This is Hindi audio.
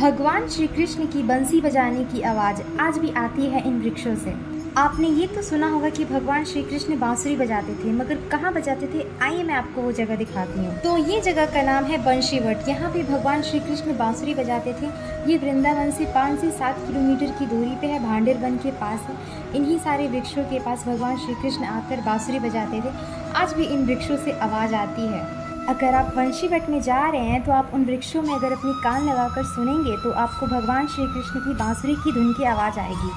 भगवान श्री कृष्ण की बंसी बजाने की आवाज़ आज भी आती है इन वृक्षों से। आपने ये तो सुना होगा कि भगवान श्री कृष्ण बांसुरी बजाते थे, मगर कहाँ बजाते थे? आइए मैं आपको वो जगह दिखाती हूँ। तो ये जगह का नाम है बंशीवट। यहाँ पे भगवान श्री कृष्ण बांसुरी बजाते थे। ये वृंदावन से 5 से 7 किलोमीटर की दूरी पे है, भांडेर वन के पास है। इन्हीं सारे वृक्षों के पास भगवान श्री कृष्ण आकर बांसुरी बजाते थे। आज भी इन वृक्षों से आवाज़ आती है। अगर आप बंशीवट में जा रहे हैं तो आप उन वृक्षों में अगर अपनी कान लगाकर सुनेंगे तो आपको भगवान श्री कृष्ण की बांसुरी की धुन की आवाज़ आएगी।